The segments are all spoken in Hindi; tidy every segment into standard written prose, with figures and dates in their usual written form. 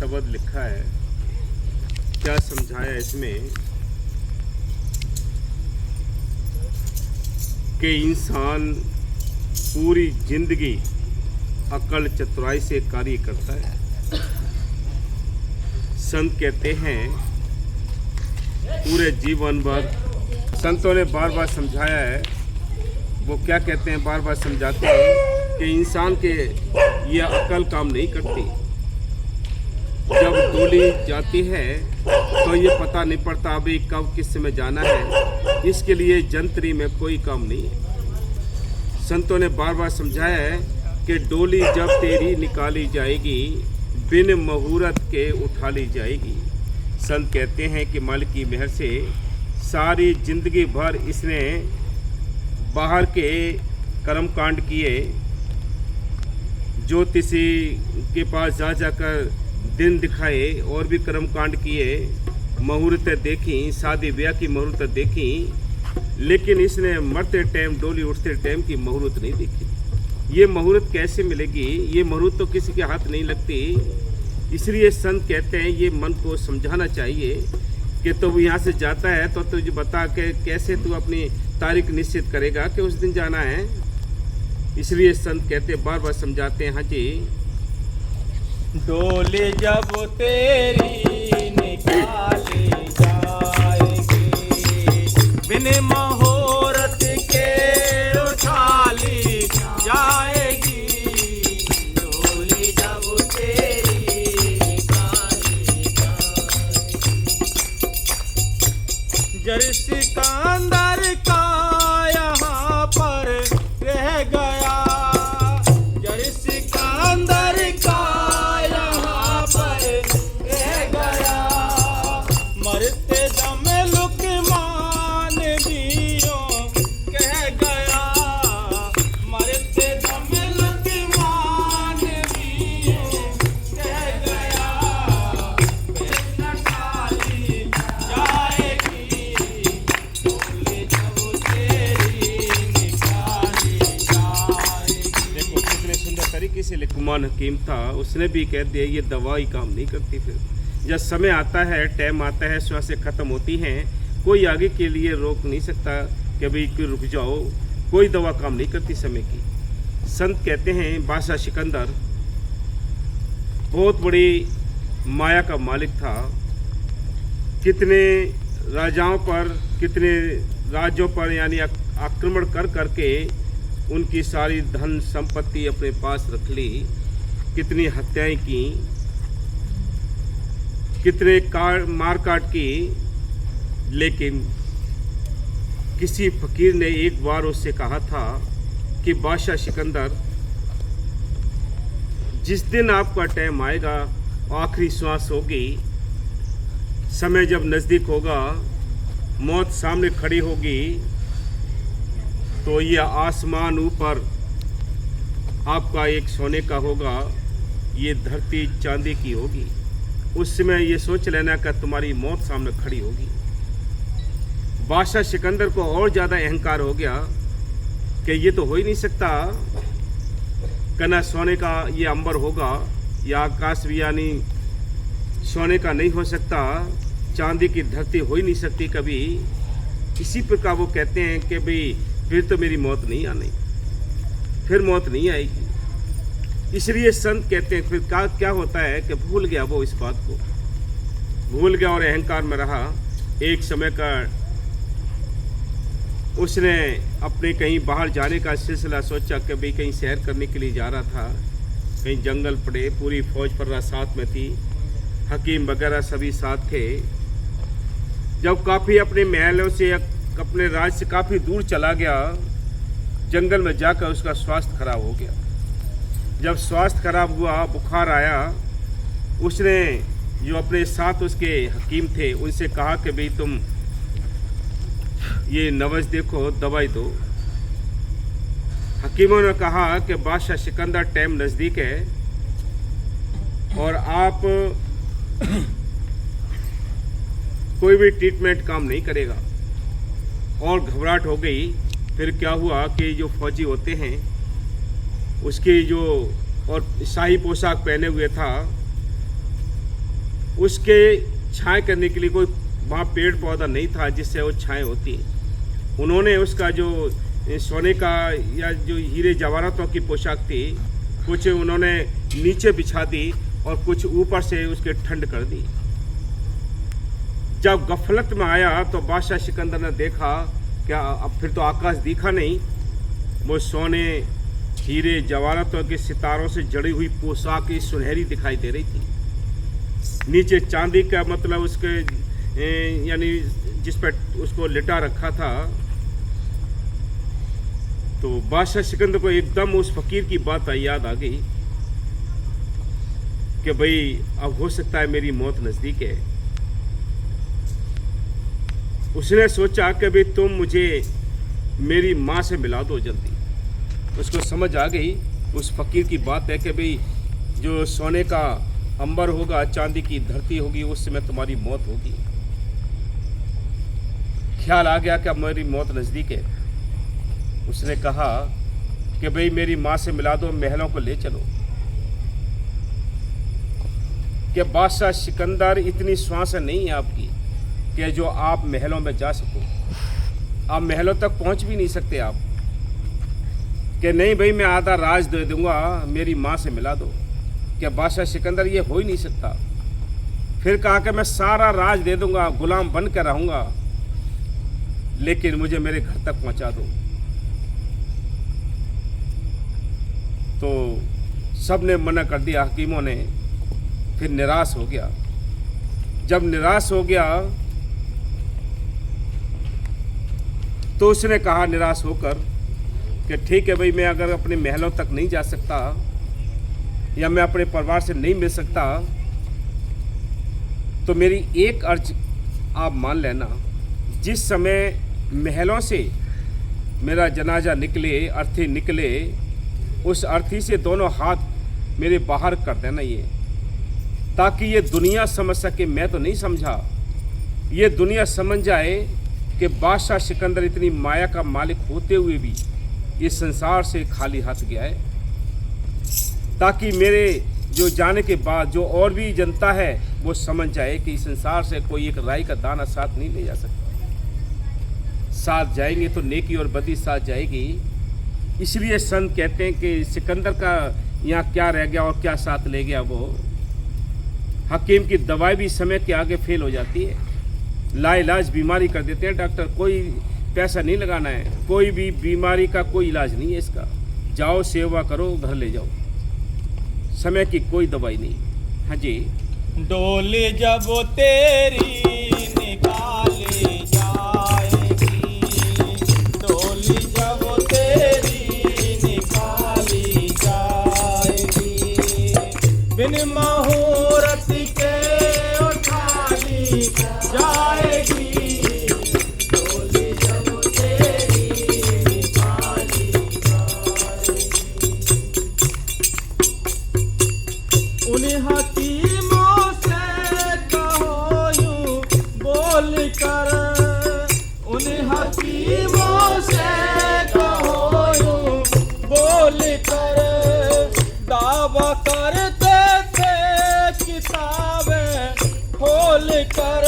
शब्द लिखा है, क्या समझाया इसमें कि इंसान पूरी जिंदगी अकल चतुराई से कार्य करता है। संत कहते हैं पूरे जीवन भर, संतों ने बार बार समझाया है। वो क्या कहते हैं, बार बार समझाते हैं कि इंसान के ये अकल काम नहीं करती। जब डोली जाती है तो ये पता नहीं पड़ता अभी कब किस समय जाना है, इसके लिए जंतरी में कोई काम नहीं है। संतों ने बार बार समझाया है कि डोली जब तेरी निकाली जाएगी, बिन मुहूर्त के उठा ली जाएगी। संत कहते हैं कि मालिक की मेहर से सारी जिंदगी भर इसने बाहर के कर्मकांड किए, ज्योतिषी के पास जा जाकर दिन दिखाए और भी कर्मकांड किए, मुहूर्तें देखी, शादी ब्याह की मुहूर्त देखी, लेकिन इसने मरते टाइम डोली उठते टाइम की मुहूर्त नहीं देखी। ये मुहूर्त कैसे मिलेगी? ये मुहूर्त तो किसी के हाथ नहीं लगती। इसलिए संत कहते हैं ये मन को समझाना चाहिए कि तो यहाँ से जाता है तो तुझे बता के कैसे तू अपनी तारीख निश्चित करेगा कि उस दिन जाना है। इसलिए संत कहते बार बार समझाते हैं, हाँ जी, डोली जब तेरी निकाली जाएगी, बिन मुहूर्त के उठा ली जाएगी। डोली जब तेरी निकाली जाएगी, जर सिकंदर का यहाँ पर रह गया, जर सिकंदर का यहाँ पर रह गया, मरते दम लुकमान भी यूं कह गया, मरते दम लुकमान भी यूं कह गया, बिन निकाली जाएगी, डोली जब तेरी निकाली जाएगी। देखो कितने सुंदर तरीके से लुकमान हकीम था, उसने भी कह दिया ये दवाई काम नहीं करती। फिर जब समय आता है, टाइम आता है, श्वासें खत्म होती हैं, कोई आगे के लिए रोक नहीं सकता कि भाई क्यों रुक जाओ, कोई दवा काम नहीं करती समय की। संत कहते हैं बादशाह सिकंदर बहुत बड़ी माया का मालिक था, कितने राजाओं पर, कितने राज्यों पर यानी आक्रमण कर करके उनकी सारी धन संपत्ति अपने पास रख ली, कितनी हत्याएं की, कितने मार काट की, लेकिन किसी फकीर ने एक बार उससे कहा था कि बादशाह सिकंदर, जिस दिन आपका टाइम आएगा, आखिरी श्वास होगी, समय जब नज़दीक होगा, मौत सामने खड़ी होगी, तो ये आसमान ऊपर आपका एक सोने का होगा, ये धरती चांदी की होगी। उस समय ये सोच लेना कि तुम्हारी मौत सामने खड़ी होगी। बादशाह सिकंदर को और ज़्यादा अहंकार हो गया कि ये तो हो ही नहीं सकता, कहना सोने का ये अंबर होगा, या आकाश भी यानी सोने का नहीं हो सकता, चांदी की धरती हो ही नहीं सकती कभी। इसी प्रकार वो कहते हैं कि भाई फिर तो मेरी मौत नहीं आनी, फिर मौत नहीं आएगी। इसलिए संत कहते हैं फिर क्या होता है कि भूल गया, वो इस बात को भूल गया और अहंकार में रहा। एक समय का उसने अपने कहीं बाहर जाने का सिलसिला सोचा कि भाई कहीं सैर करने के लिए जा रहा था, कहीं जंगल पड़े, पूरी फौज पर साथ में थी, हकीम वगैरह सभी साथ थे। जब काफ़ी अपने महलों से, अपने राज से काफ़ी दूर चला गया, जंगल में जाकर उसका स्वास्थ्य खराब हो गया। जब स्वास्थ्य खराब हुआ, बुखार आया, उसने जो अपने साथ उसके हकीम थे उनसे कहा कि भाई तुम ये नवज देखो, दवाई दो। हकीमों ने कहा कि बादशाह सिकंदर टाइम नज़दीक है और आप कोई भी ट्रीटमेंट काम नहीं करेगा। और घबराहट हो गई। फिर क्या हुआ कि जो फौजी होते हैं उसकी जो और शाही पोशाक पहने हुए था, उसके छाए करने के लिए कोई वहाँ पेड़ पौधा नहीं था जिससे वो छाए होती। उन्होंने उसका जो सोने का या जो हीरे जवाहरातों की पोशाक थी, कुछ उन्होंने नीचे बिछा दी और कुछ ऊपर से उसके ठंड कर दी। जब गफलत में आया तो बादशाह सिकंदर ने देखा क्या अब फिर तो आकाश दिखा नहीं, वो सोने हीरे जवाहरातों के सितारों से जड़ी हुई पोशाक सुनहरी दिखाई दे रही थी। नीचे चांदी का मतलब उसके यानी जिस पर उसको लिटा रखा था। तो बादशाह सिकंदर को एकदम उस फकीर की बात याद आ गई कि भाई अब हो सकता है मेरी मौत नज़दीक है। उसने सोचा कि भाई तुम मुझे मेरी माँ से मिला दो जल्दी। उसको समझ आ गई उस फकीर की बात है कि भाई जो सोने का अंबर होगा, चांदी की धरती होगी, उस समय तुम्हारी मौत होगी। ख्याल आ गया कि अब मेरी मौत नज़दीक है। उसने कहा कि भाई मेरी माँ से मिला दो, महलों को ले चलो। कि बादशाह सिकंदर इतनी श्वास नहीं है आपकी कि जो आप महलों में जा सको। आप महलों तक पहुंच भी नहीं सकते आप। कि नहीं भाई मैं आधा राज दे दूंगा, मेरी माँ से मिला दो। क्या बादशाह सिकंदर ये हो ही नहीं सकता। फिर कहा कि मैं सारा राज दे दूंगा, गुलाम बन कर रहूंगा, लेकिन मुझे मेरे घर तक पहुंचा दो। तो सब ने मना कर दिया, हकीमों ने। फिर निराश हो गया। जब निराश हो गया तो उसने कहा निराश होकर कि ठीक है भाई, मैं अगर अपने महलों तक नहीं जा सकता या मैं अपने परिवार से नहीं मिल सकता तो मेरी एक अर्ज आप मान लेना। जिस समय महलों से मेरा जनाजा निकले, अर्थी निकले, उस अर्थी से दोनों हाथ मेरे बाहर कर देना ये, ताकि ये दुनिया समझ सके। मैं तो नहीं समझा, ये दुनिया समझ जाए कि बादशाह सिकंदर इतनी माया का मालिक होते हुए भी ये संसार से खाली हाथ गया है। ताकि मेरे जो जाने के बाद जो और भी जनता है वो समझ जाए कि इस संसार से कोई एक राई का दाना साथ नहीं ले जा सकता। साथ जाएंगे तो नेकी और बदी साथ जाएगी। इसलिए संत कहते हैं कि सिकंदर का यहाँ क्या रह गया और क्या साथ ले गया। वो हकीम की दवाई भी समय के आगे फेल हो जाती है। लाइलाज बीमारी कर देते हैं डॉक्टर। कोई पैसा नहीं लगाना है, कोई भी बीमारी का कोई इलाज नहीं है इसका। जाओ सेवा करो, घर ले जाओ, समय की कोई दवाई नहीं। हाँ जी। डोली जब तेरी निकाली जाएगी, डोली जब तेरी निकाली जाएगी, बिन मुहूर्त के उठाई जाएगी, डोली जब तेरी निकाली जाएगी। उन्हें हकीमों से कहो यूं बोल कर, उन्हें हकीमों से कहो यूं बोल कर, दावा करते थे किताबें खोल कर,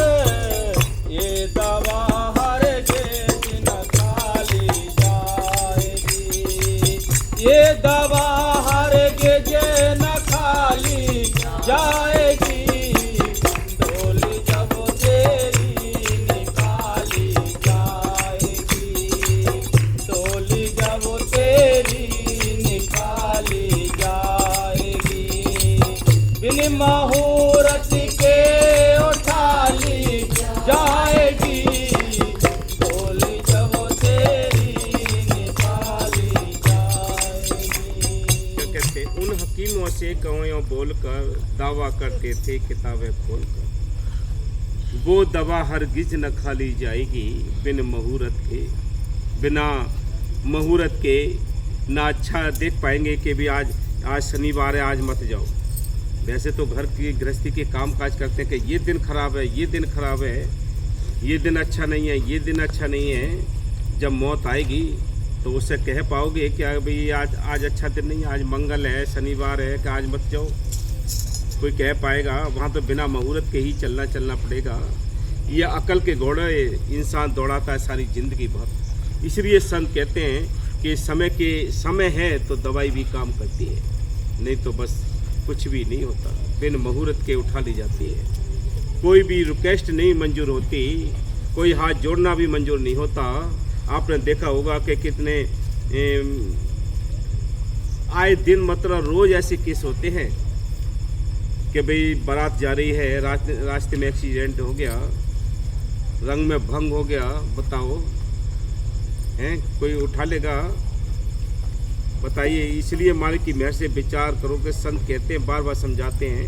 ये दवा हर गेज न खाली जाएगी, ये दवा हर गेज न खाली जाएगी, डोली जब तेरी निकाली जाएगी, डोली जब तेरी निकाली जाएगी, बिन मुहूर्त के उठा ली जाएगी, डोली जब तेरी निकाली जाएगी। क्या कहते उन हकीमों से कहो बोलकर दावा करते थे किताबें खोलकर, वो दवा हरगिज न खाली जाएगी, बिन मुहूर्त के, बिना मुहूर्त के ना अच्छा देख पाएंगे कि भी आज शनिवार है, आज मत जाओ। वैसे तो घर की गृहस्थी के काम काज करते हैं कि ये दिन खराब है, ये दिन खराब है, ये दिन अच्छा नहीं है, ये दिन अच्छा नहीं है। जब मौत आएगी तो उससे कह पाओगे क्या भाई आज अच्छा दिन नहीं है, आज मंगल है, शनिवार है, कि आज मत जाओ। कोई कह पाएगा? वहाँ तो बिना मुहूर्त के ही चलना पड़ेगा। ये अकल के घोड़े इंसान दौड़ाता है सारी ज़िंदगी भर। इसलिए संत कहते हैं कि समय है तो दवाई भी काम करती है, नहीं तो बस कुछ भी नहीं होता। बिन मुहूर्त के उठा ली जाती है। कोई भी रिक्वेस्ट नहीं मंजूर होती, कोई हाथ जोड़ना भी मंजूर नहीं होता। आपने देखा होगा कि कितने आए दिन मतलब रोज़ ऐसे केस होते हैं कि भाई बारात जा रही है, रास्ते में एक्सीडेंट हो गया, रंग में भंग हो गया, बताओ हैं कोई उठा लेगा? बताइए। इसलिए मालिक की मेहर से विचार करो कि संत कहते हैं, बार बार समझाते हैं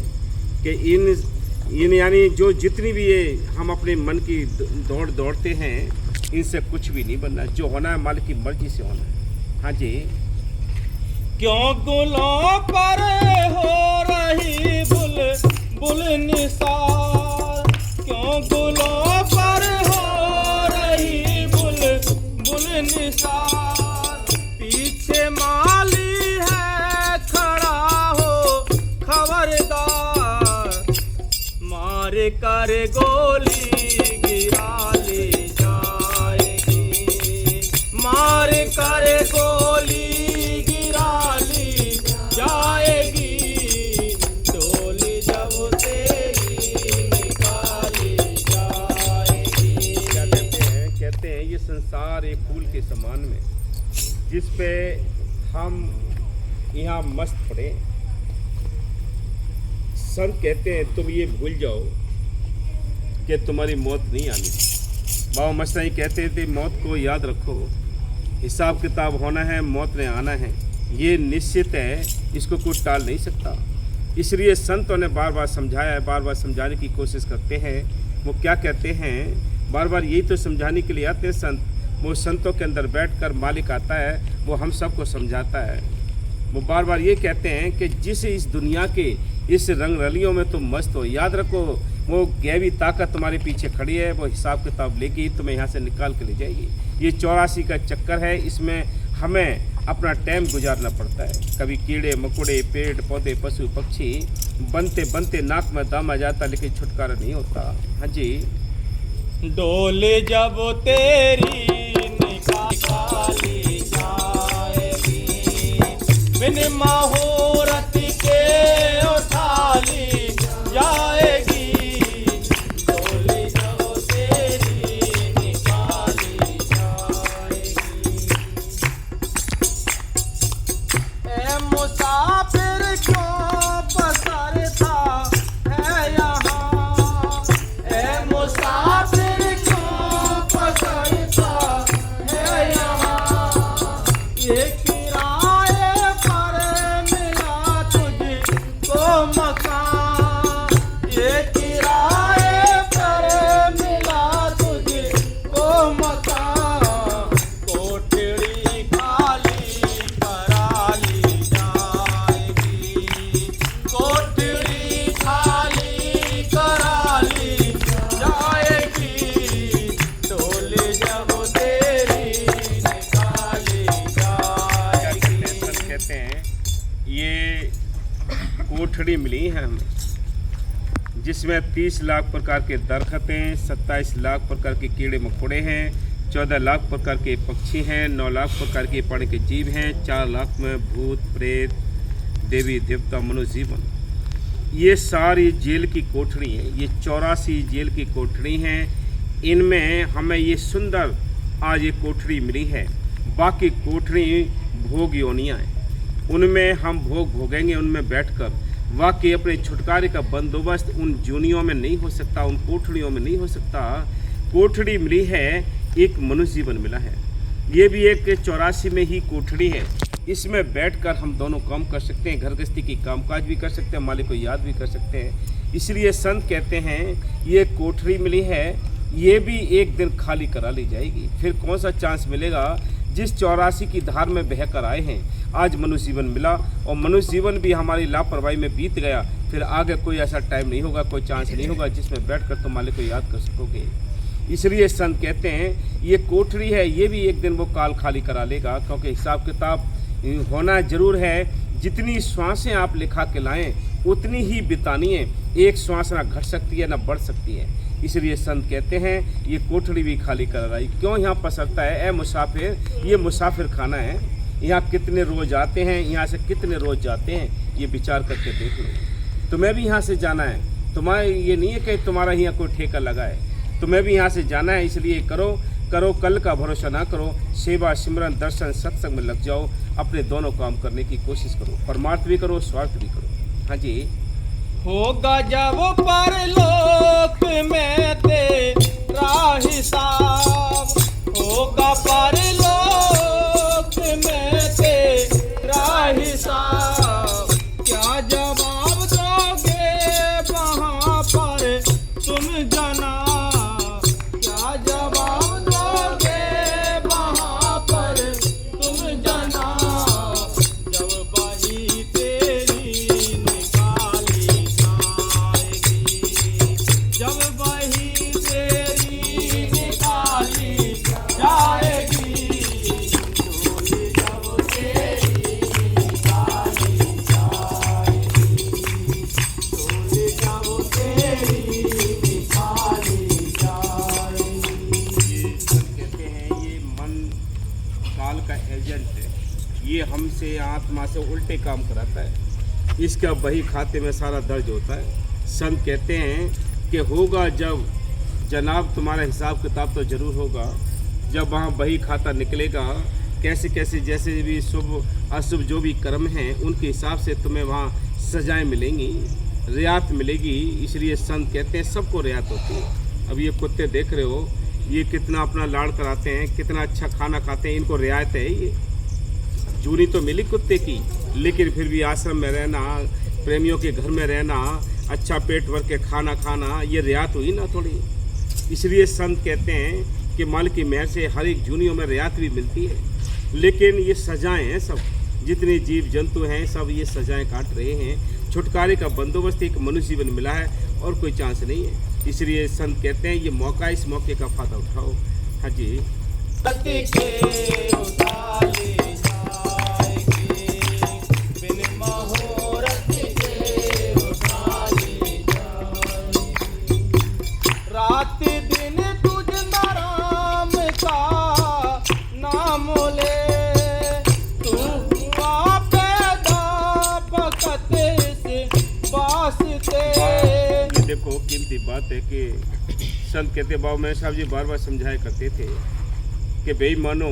कि इन यानी जो जितनी भी ये हम अपने मन की दौड़ते हैं, इनसे कुछ भी नहीं बनना। जो होना है मालिक की मर्जी से होना है। हाँ जी। क्यों गुलों पर हो रही बुल निसार, क्यों गुलों पर हो रही बुल निसार, पीछे माली है खड़ा हो खबरदार, मार कर गोली गिरा ले जाएगी, मार कर गोली जाएगी, डोली जब तेरी निकाली जाएगी। क्या कहते हैं ये संसार एक फूल के समान में, जिस पे हम यहाँ मस्त पड़े। संत कहते हैं तुम ये भूल जाओ कि तुम्हारी मौत नहीं आनी। बाबा मस्तानी कहते थे मौत को याद रखो, हिसाब किताब होना है, मौत ने आना है, ये निश्चित है, इसको कोई टाल नहीं सकता। इसलिए संतों ने बार बार समझाया है, बार बार समझाने की कोशिश करते हैं। वो क्या कहते हैं? बार बार यही तो समझाने के लिए आते हैं संत। वो संतों के अंदर बैठकर मालिक आता है, वो हम सबको समझाता है। वो बार बार ये कहते हैं कि जिस इस दुनिया के इस रंग रलियों में तुम मस्त हो, याद रखो वो गैवी ताकत तुम्हारे पीछे खड़ी है, वो हिसाब किताब लेके तुम्हें यहाँ से निकाल के ले जाएगी। ये 84 का चक्कर है, इसमें हमें अपना टाइम गुजारना पड़ता है। कभी कीड़े मकोड़े, पेड़ पौधे, पशु पक्षी बनते बनते नाक में दम आ जाता, लेकिन छुटकारा नहीं होता। हाँ जी। डोले जब तेरी निकाली जाएगी, बिन मुहूर्त के उठा ली जाएगी, डोले जब तेरी निकाली जाएगी। ए मुसाफिर क्यों पसरता है यहाँ, ए मुसाफिर क्यों पसरता है यहाँ, ये किराए पर मिला तुझको मकान, ये किराए पर मिला तुझको मकान, कोठड़ी खाली करा ली जाएगी, कोठड़ी खाली करा ली जाएगी, डोली जब तेरी निकाली जाएगी। संत कहते हैं ये कोठड़ी मिली है हमें, जिसमें 30 लाख प्रकार के दरख्त हैं, 27 लाख प्रकार के कीड़े मकोड़े हैं, 14 लाख प्रकार के पक्षी हैं, 9 लाख प्रकार के पानी के जीव हैं, 4 लाख में भूत प्रेत देवी देवता मनुष्य जीवन। ये सारी जेल की कोठड़ी है, ये 84 जेल की कोठड़ी हैं। इनमें हमें ये सुंदर आज ये कोठड़ी मिली है। बाकी कोठड़ी भोग योनियाँ हैं, उनमें हम भोग भोगेंगे, उनमें बैठकर। वाकई अपने छुटकारे का बंदोबस्त उन जूनियों में नहीं हो सकता, उन कोठड़ियों में नहीं हो सकता। कोठड़ी मिली है, एक मनुष्य जीवन मिला है, ये भी एक 84 में ही कोठड़ी है। इसमें बैठकर हम दोनों काम कर सकते हैं, घर गृहस्थी की कामकाज भी कर सकते हैं, मालिक को याद भी कर सकते हैं। इसलिए संत कहते हैं ये कोठड़ी मिली है, ये भी एक दिन खाली करा ली जाएगी। फिर कौन सा चांस मिलेगा? जिस 84 की धार में बहकर आए हैं, आज मनुष्य जीवन मिला, और मनुष्य जीवन भी हमारी लापरवाही में बीत गया। फिर आगे कोई ऐसा टाइम नहीं होगा, कोई चांस नहीं होगा जिसमें बैठकर तुम मालिक को याद कर सकोगे। इसलिए संत कहते हैं ये कोठड़ी है, ये भी एक दिन वो काल खाली करा लेगा, क्योंकि हिसाब किताब होना जरूर है। जितनी श्वासें आप लिखा के लाएं, उतनी ही बितानी है। एक श्वास ना घट सकती है ना बढ़ सकती है। इसलिए संत कहते हैं ये कोठड़ी भी खाली कर रहा है। क्यों यहाँ पसरता है? ए मुसाफिर, ये मुसाफिर खाना है। यहाँ कितने रोज आते हैं, यहाँ से कितने रोज जाते हैं, ये विचार करके देख लो। तुम्हें भी यहाँ से जाना है। तुम्हारा ये नहीं है कि तुम्हारा यहाँ कोई ठेका लगा है, तुम्हें भी यहाँ से जाना है। इसलिए करो कल का भरोसा ना करो। सेवा, सिमरन, दर्शन, सत्संग में लग जाओ। अपने दोनों काम करने की कोशिश करो। परमार्थ भी करो, स्वार्थ भी करो। हाँ जी। होगा जब परलोक में तेरा हिसाब, होगा परलोक में तेरा हिसाब, क्या जवाब दोगे वहाँ पर तुम जना, क्या जवाब दोगे वहाँ पर तुम जना, जब बही तेरी निकाली जाएगी, जब बही तेरी निकाली जाएगी, डोली जब तेरी निकाली जाएगी, डोली जब तेरी निकाली जाएगी। ये संत कहते हैं ये मन काल का एजेंट है। ये हमसे, आत्मा से उल्टे काम कराता है। इसका बही खाते में सारा दर्ज होता है। संत कहते हैं कि होगा जब जनाब, तुम्हारा हिसाब किताब तो जरूर होगा। जब वहाँ बही खाता निकलेगा, कैसे कैसे जैसे भी शुभ अशुभ जो भी कर्म हैं उनके हिसाब से तुम्हें वहाँ सजाएं मिलेंगी, रियात मिलेगी। इसलिए संत कहते हैं सबको रियात होती है। अब ये कुत्ते देख रहे हो, ये कितना अपना लाड़ कराते हैं, कितना अच्छा खाना खाते हैं, इनको रियायत है। ये जूनी तो मिली कुत्ते की, लेकिन फिर भी आश्रम में रहना, प्रेमियों के घर में रहना, अच्छा पेट भर के खाना खाना, ये रियात हुई ना थोड़ी। इसलिए संत कहते हैं कि माल की मेहर से हर एक जूनियों में रियात भी मिलती है। लेकिन ये सजाएं हैं, सब जितने जीव जंतु हैं सब ये सजाएं काट रहे हैं। छुटकारे का बंदोबस्त एक मनुष्य जीवन मिला है और कोई चांस नहीं है। इसलिए संत कहते हैं ये मौका, इस मौके का फायदा उठाओ। हाँ जी। सत्य के उताले जाएगी, बिन मुहूर्त के उताले जाएगी, रात दिन तुझ नाम का नाम ले, तू हुआ पैदा फकत से वास्ते। ये देखो कीमती बात है कि संत कहते, बाबा मैं साहब जी बार बार समझाया करते थे कि बेईमानो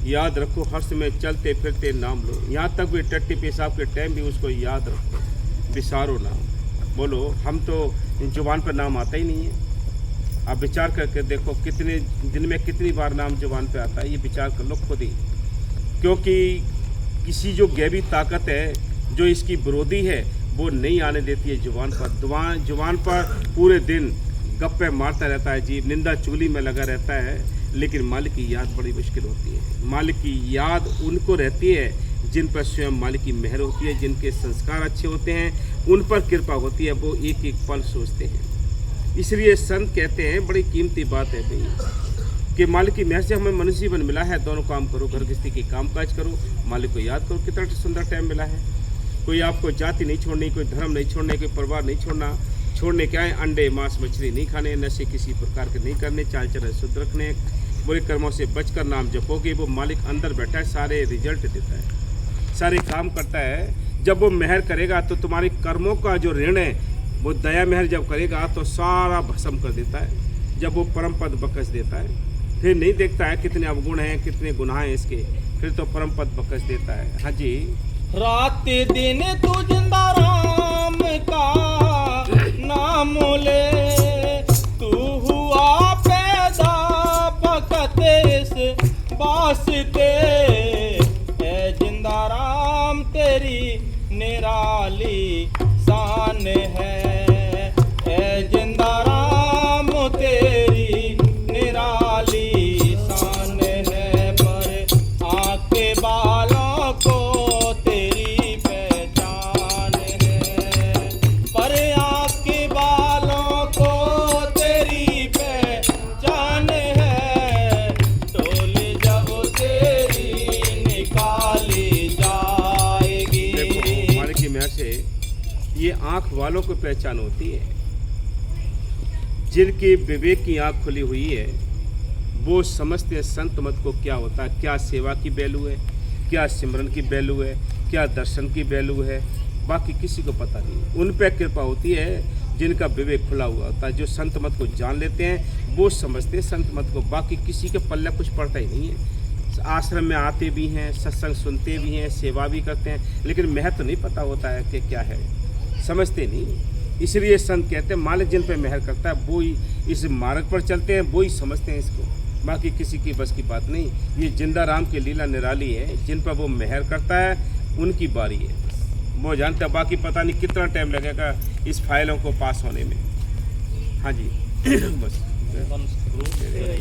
याद रखो, हर समय चलते फिरते नाम लो। यहाँ तक भी टट्टी पेशाब के टाइम भी उसको याद रखो, विसारो नाम बोलो। हम तो जुबान पर नाम आता ही नहीं है। आप विचार करके देखो कितने दिन में कितनी बार नाम जुबान पे आता है, ये विचार कर लो खुद ही। क्योंकि किसी जो गैबी ताकत है जो इसकी विरोधी है वो नहीं आने देती है जुबान पर। जुबान पर पूरे दिन गप्पे मारता रहता है जीव, निंदा चुगली में लगा रहता है। लेकिन मालिक की याद बड़ी मुश्किल होती है। मालिक की याद उनको रहती है जिन पर स्वयं मालिक की मेहर होती है, जिनके संस्कार अच्छे होते हैं, उन पर कृपा होती है, वो एक एक पल सोचते हैं। इसलिए संत कहते हैं बड़ी कीमती बात है भाई कि मालिक की मेहर से हमें मनुष्य जीवन मिला है। दोनों काम करो, घर गृहस्थी की कामकाज करो, मालिक को याद करो। कितना सुंदर टाइम मिला है। कोई आपको जाति नहीं छोड़नी, कोई धर्म नहीं छोड़ने, कोई परिवार नहीं छोड़ना। छोड़ने क्या है? अंडे मांस मछली नहीं खाने, नशे किसी प्रकार के नहीं करने, चाल चलन शुद्ध रखने, बुरे कर्मों से बचकर नाम जपोगे। वो मालिक अंदर बैठा है, सारे रिजल्ट देता है, सारे काम करता है। जब वो मेहर करेगा तो तुम्हारे कर्मों का जो ऋण है वो दया मेहर जब करेगा तो सारा भस्म कर देता है। जब वो परम पद बख्श देता है, फिर नहीं देखता है कितने अवगुण हैं, कितने गुनाह हैं इसके, फिर तो परम पद बख्श देता है। हाँ जी। रात दिन तू जिंदा राम का नाम ले, तू हुआ पैदा फकत से वास्ते, है जिंदा राम तेरी निराली शान है, जिंदा राम तेरी निराली शान है, पर आँख के बालों को तेरी पहचान है, पर आँख के बालों को तेरी पहचान है, टोली जब तेरी निकाली जाएगी। देखो हमारे की मेहर से ये आंख वालों को पहचान होती है। जिनके विवेक की आंख खुली हुई है वो समझते हैं संत मत को क्या होता है, क्या सेवा की वैल्यू है, क्या सिमरन की वैल्यू है, क्या दर्शन की वैल्यू है। बाकी किसी को पता नहीं। उन पे कृपा होती है जिनका विवेक खुला हुआ होता है, जो संत मत को जान लेते हैं वो समझते हैं संत मत को। बाकी किसी के पल्ले कुछ पड़ता ही नहीं है। आश्रम में आते भी हैं, सत्संग सुनते भी हैं, सेवा भी करते हैं, लेकिन महत्व नहीं पता होता है कि क्या है, समझते नहीं। इसलिए संत कहते हैं मालिक जिन पे मेहर करता है वो ही इस मार्ग पर चलते हैं, वो ही समझते हैं इसको। बाकी किसी की बस की बात नहीं। ये जिंदा राम की लीला निराली है। जिन पर वो मेहर करता है उनकी बारी है, वो जानते हैं। बाकी पता नहीं कितना टाइम लगेगा इस फाइलों को पास होने में। हाँ जी बस।